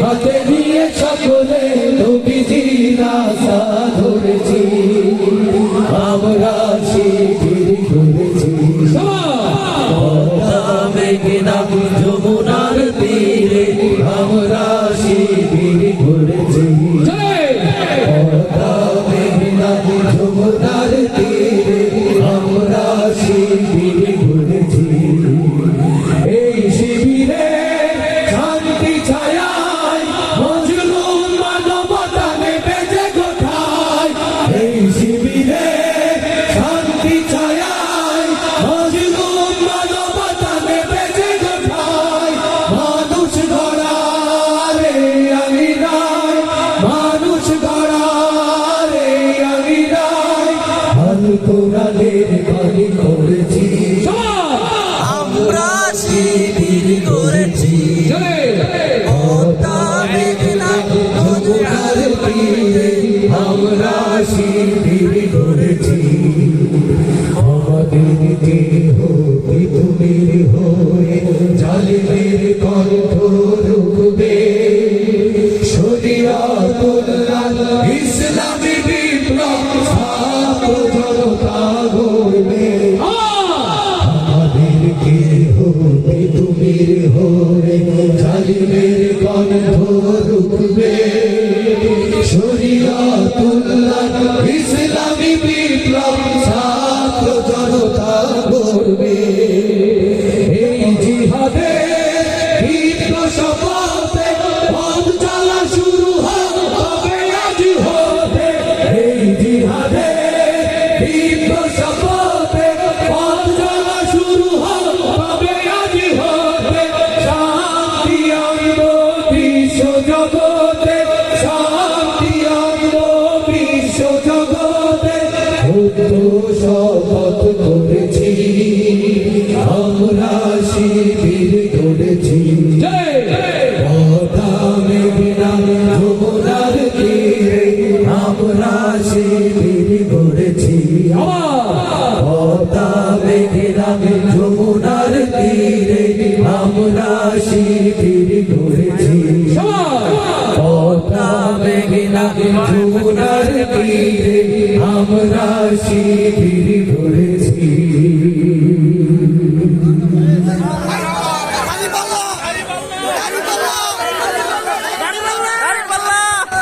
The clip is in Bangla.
হাতে নিয়ে সকলে নবীজি রাস্তা ধরেছি আমরা শিবির করেছি মেঘনা যমুনার তীরে আমরা শিবির করেছি মেঘনা যমুনার তীরে আমরা শিবির করেছি এই শিবিরে শান্তি ছায়ায় মজলুম মানবতা নেবে যে কোথায় এই শিবিরে শান্তি ছায়ায় মজলুম মানবতা নেবে যে কোথায় মানুষ গড়ারে আমি নাই মানুষ গড়ারে আমি নাই আল কোরআনের বাণী করেছি আমরা শিবির করেছি আমরা শিবির করেছি আমাদের দেহ পৃথিবীর হয়ে জালিমের কণ্ঠ রুখবে শরিয়াতুল্লাহ ইসলামী বিপ্লব ছাত্র জনতা গড়বে আমাদের দেহ পৃথিবীর হয়ে জালিমের কণ্ঠ রুখবে শরিয়াতুল্লাহ ইসলামী বিপ্লব ছাত্র জনতা করবে এই জিহাদে দীপ্ত শপথে পথ চলা শুরু হবে আজ হতে এই জিহাদে দীপ্ত শপথে পথ চলা শুরু হবে আজ হতে শান্তি আনব বিশ্ব জগতে শান্তি আনব বিশ্ব জগতে শপথ করেছি আমরা শিবির করেছি যমুনার তীরে আমরা শিবির করেছি যমুনার তীরে আমরা শিবির করেছি যমুনার তীরে আমরা শিবির করেছি